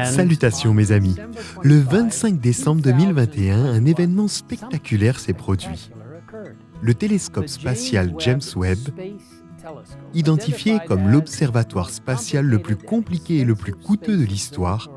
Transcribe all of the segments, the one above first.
Salutations mes amis. Le 25 décembre 2021, un événement spectaculaire s'est produit. Le télescope spatial James Webb, identifié comme l'observatoire spatial le plus compliqué et le plus coûteux de l'histoire,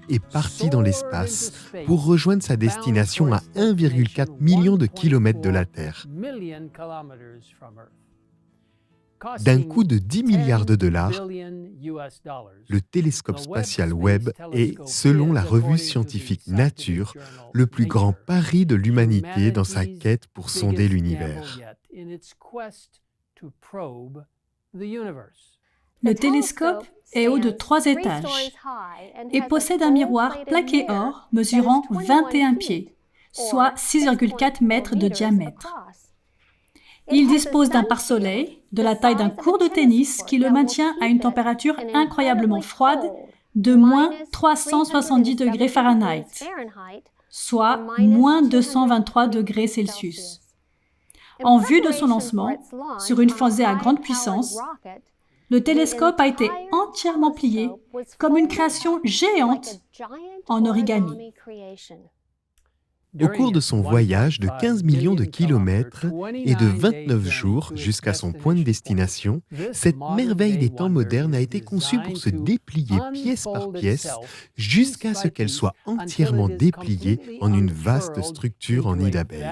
est parti dans l'espace pour rejoindre sa destination à 1,4 million de kilomètres de la Terre. D'un coût de 10 milliards de dollars, le télescope spatial Webb est, selon la revue scientifique Nature, le plus grand pari de l'humanité dans sa quête pour sonder l'univers. Le télescope est haut de 3 étages et possède un miroir plaqué or mesurant 21 pieds, soit 6,4 mètres de diamètre. Il dispose d'un pare-soleil de la taille d'un court de tennis qui le maintient à une température incroyablement froide de moins 370 degrés Fahrenheit, soit moins 223 degrés Celsius. En vue de son lancement, sur une fusée à grande puissance, le télescope a été entièrement plié comme une création géante en origami. Au cours de son voyage de 15 millions de kilomètres et de 29 jours jusqu'à son point de destination, cette merveille des temps modernes a été conçue pour se déplier pièce par pièce jusqu'à ce qu'elle soit entièrement dépliée en une vaste structure en nid d'abeilles.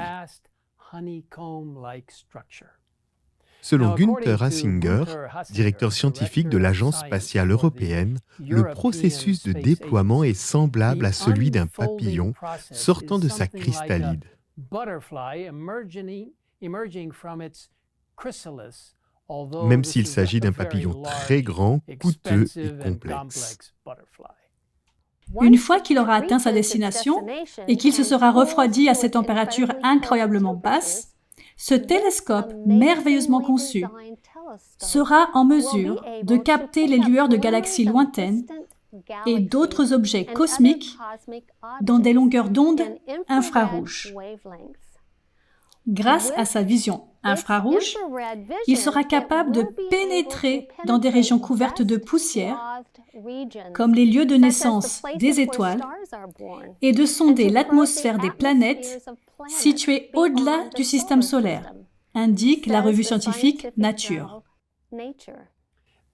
Selon Günther Hasinger, directeur scientifique de l'Agence spatiale européenne, le processus de déploiement est semblable à celui d'un papillon sortant de sa chrysalide. Même s'il s'agit d'un papillon très grand, coûteux et complexe. Une fois qu'il aura atteint sa destination et qu'il se sera refroidi à cette température incroyablement basse, ce télescope merveilleusement conçu sera en mesure de capter les lueurs de galaxies lointaines et d'autres objets cosmiques dans des longueurs d'onde infrarouges. Grâce à sa vision infrarouge, il sera capable de pénétrer dans des régions couvertes de poussière, comme les lieux de naissance des étoiles, et de sonder l'atmosphère des planètes situées au-delà du système solaire, indique la revue scientifique Nature.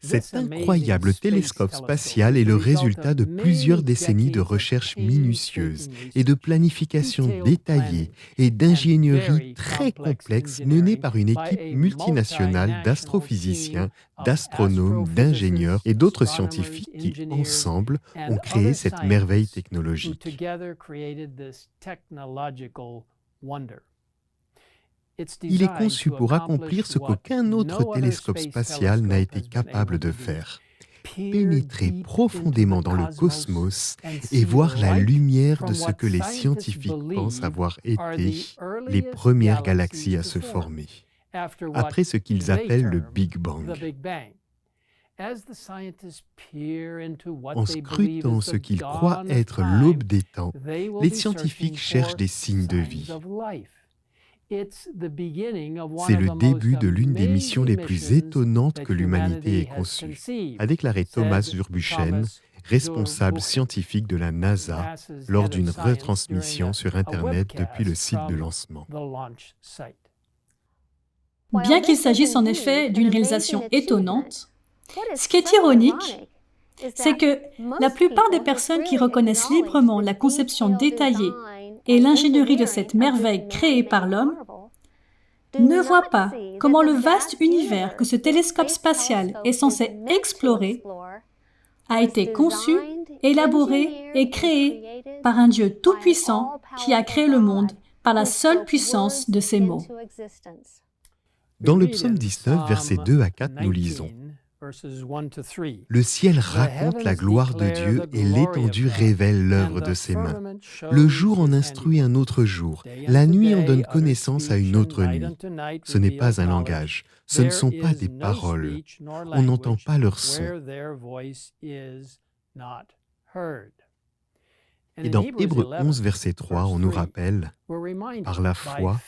Cet incroyable télescope spatial est le résultat de plusieurs décennies de recherches minutieuses et de planification détaillée et d'ingénierie très complexe menée par une équipe multinationale d'astrophysiciens, d'astronomes, d'ingénieurs et d'autres scientifiques qui, ensemble, ont créé cette merveille technologique. Il est conçu pour accomplir ce qu'aucun autre télescope spatial n'a été capable de faire. Pénétrer profondément dans le cosmos et voir la lumière de ce que les scientifiques pensent avoir été les premières galaxies à se former, après ce qu'ils appellent le Big Bang. En scrutant ce qu'ils croient être l'aube des temps, les scientifiques cherchent des signes de vie. C'est le début de l'une des missions les plus étonnantes que l'humanité ait conçues, a déclaré Thomas Zurbuchen, responsable scientifique de la NASA, lors d'une retransmission sur Internet depuis le site de lancement. Bien qu'il s'agisse en effet d'une réalisation étonnante, ce qui est ironique, c'est que la plupart des personnes qui reconnaissent librement la conception détaillée et l'ingénierie de cette merveille créée par l'homme ne voient pas comment le vaste univers que ce télescope spatial est censé explorer a été conçu, élaboré et créé par un Dieu tout-puissant qui a créé le monde par la seule puissance de ses mots. Dans le psaume 19, versets 2 à 4, nous lisons: Le ciel raconte la gloire de Dieu et l'étendue révèle l'œuvre de ses mains. Le jour en instruit un autre jour, la nuit en donne connaissance à une autre nuit. Ce n'est pas un langage, ce ne sont pas des paroles, on n'entend pas leur son. Et dans Hébreux 11, verset 3, on nous rappelle, « Par la foi,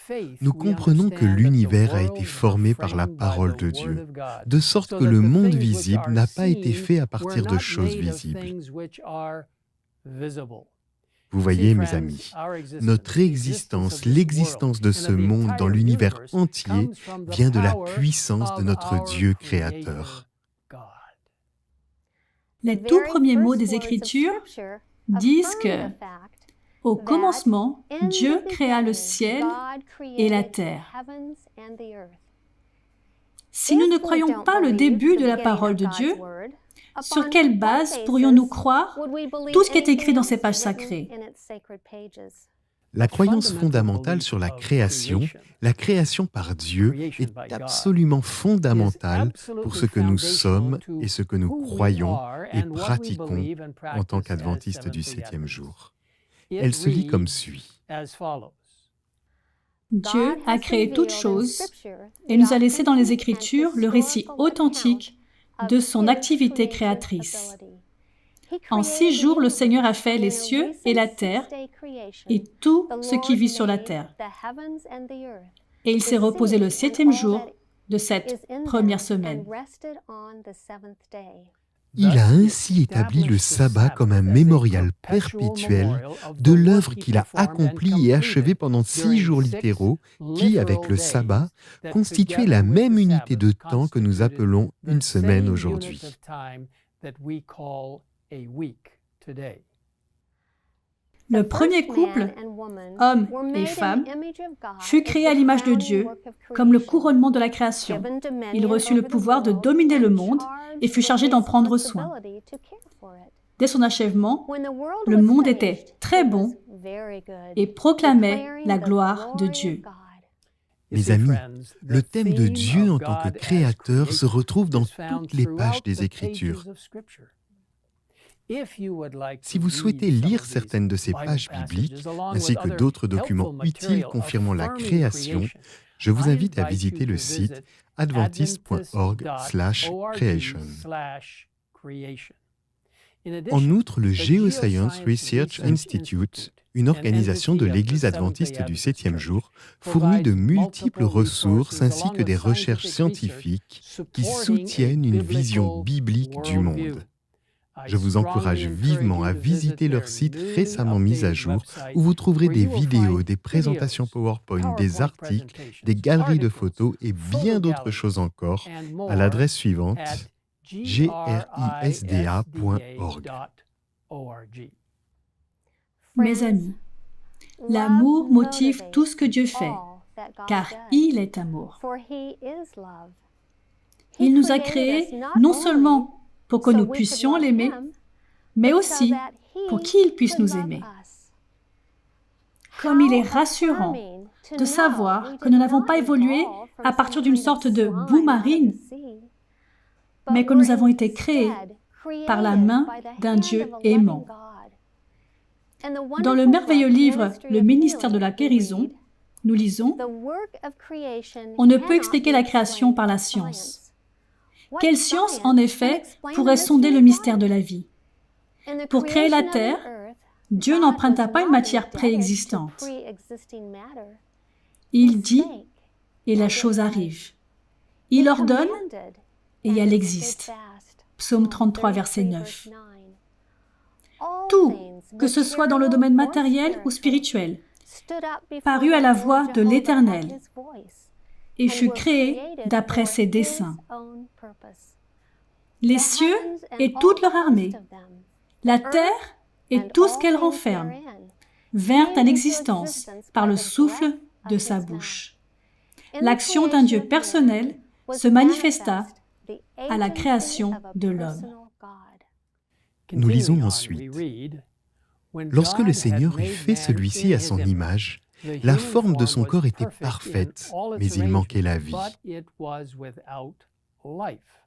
nous comprenons que l'univers a été formé par la parole de Dieu, de sorte que le monde visible n'a pas été fait à partir de choses visibles. » Vous voyez, mes amis, notre existence, l'existence de ce monde dans l'univers entier vient de la puissance de notre Dieu créateur. Les tout premiers mots des Écritures disent que, au commencement, Dieu créa le ciel et la terre. Si nous ne croyons pas le début de la parole de Dieu, sur quelle base pourrions-nous croire tout ce qui est écrit dans ces pages sacrées? La croyance fondamentale sur la création par Dieu, est absolument fondamentale pour ce que nous sommes et ce que nous croyons et pratiquons en tant qu'adventistes du 7e jour. Elle se lit comme suit. Dieu a créé toutes choses et nous a laissé dans les Écritures le récit authentique de son activité créatrice. En 6 jours, le Seigneur a fait les cieux et la terre et tout ce qui vit sur la terre. Et il s'est reposé le 7e jour de cette première semaine. Il a ainsi établi le sabbat comme un mémorial perpétuel de l'œuvre qu'il a accomplie et achevée pendant 6 jours littéraux qui, avec le sabbat, constituaient la même unité de temps que nous appelons une semaine aujourd'hui. Le premier couple, homme et femme, fut créé à l'image de Dieu, comme le couronnement de la création. Il reçut le pouvoir de dominer le monde et fut chargé d'en prendre soin. Dès son achèvement, le monde était très bon et proclamait la gloire de Dieu. Mes amis, le thème de Dieu en tant que créateur se retrouve dans toutes les pages des Écritures. Si vous souhaitez lire certaines de ces pages bibliques, ainsi que d'autres documents utiles confirmant la création, je vous invite à visiter le site adventist.org/creation. En outre, le Geoscience Research Institute, une organisation de l'Église adventiste du 7e jour, fournit de multiples ressources ainsi que des recherches scientifiques qui soutiennent une vision biblique du monde. Je vous encourage vivement à visiter leur site récemment mis à jour où vous trouverez des vidéos, des présentations PowerPoint, des articles, des galeries de photos et bien d'autres choses encore à l'adresse suivante grisda.org. Mes amis, l'amour motive tout ce que Dieu fait, car il est amour. Il nous a créés non seulement pour que nous puissions l'aimer, mais aussi pour qu'il puisse nous aimer. Comme il est rassurant de savoir que nous n'avons pas évolué à partir d'une sorte de boue marine, mais que nous avons été créés par la main d'un Dieu aimant. Dans le merveilleux livre « Le ministère de la guérison », nous lisons « On ne peut expliquer la création par la science. Quelle science, en effet, pourrait sonder le mystère de la vie? Pour créer la terre, Dieu n'emprunta pas une matière préexistante. Il dit, et la chose arrive. Il ordonne, et elle existe. Psaume 33, verset 9. Tout, que ce soit dans le domaine matériel ou spirituel, parut à la voix de l'Éternel et fut créé d'après ses desseins. Les cieux et toute leur armée, la terre et tout ce qu'elle renferme, vinrent à l'existence par le souffle de sa bouche. L'action d'un Dieu personnel se manifesta à la création de l'homme. Nous lisons ensuite. Lorsque le Seigneur eut fait celui-ci à son image, la forme de son corps était parfaite, mais il manquait la vie.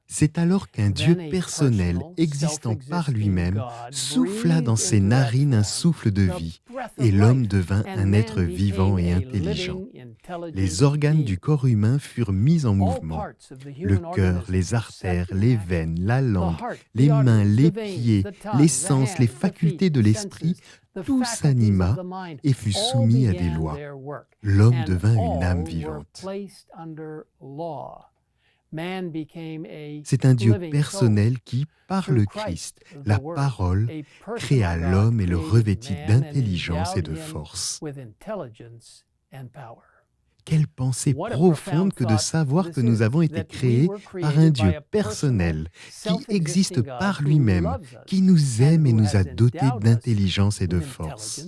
C'est alors qu'un Dieu personnel, existant par lui-même, souffla dans ses narines un souffle de vie, et l'homme devint un être vivant et intelligent. Les organes du corps humain furent mis en mouvement. Le cœur, les artères, les veines, la langue, les mains, les pieds, les sens, les facultés de l'esprit, tout s'anima et fut soumis à des lois. L'homme devint une âme vivante. C'est un Dieu personnel qui, par le Christ, la parole, créa l'homme et le revêtit d'intelligence et de force. Quelle pensée profonde que de savoir que nous avons été créés par un Dieu personnel, qui existe par lui-même, qui nous aime et nous a dotés d'intelligence et de force.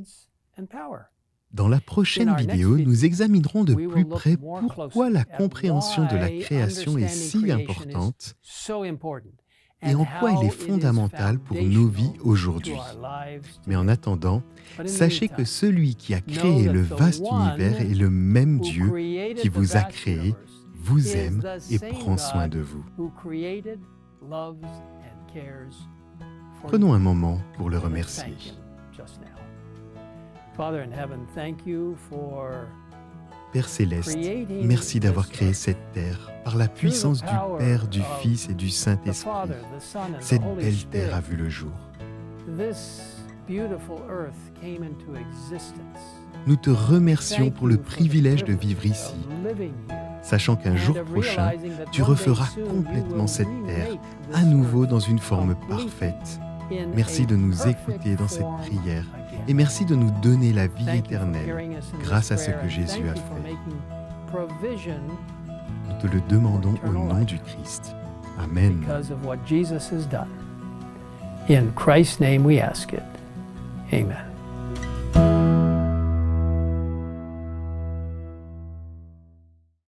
Dans la prochaine vidéo, nous examinerons de plus près pourquoi la compréhension de la création est si importante et en quoi elle est fondamentale pour nos vies aujourd'hui. Mais en attendant, sachez que celui qui a créé le vaste univers est le même Dieu qui vous a créé, vous aime et prend soin de vous. Prenons un moment pour le remercier. Père Céleste, merci d'avoir créé cette terre par la puissance du Père, du Fils et du Saint-Esprit. Cette belle terre a vu le jour. Nous te remercions pour le privilège de vivre ici, sachant qu'un jour prochain, tu referas complètement cette terre, à nouveau dans une forme parfaite. Merci de nous écouter dans cette prière et merci de nous donner la vie éternelle grâce à ce que Jésus a fait. Nous te le demandons au nom du Christ. Amen. In Christ's name we ask it. Amen.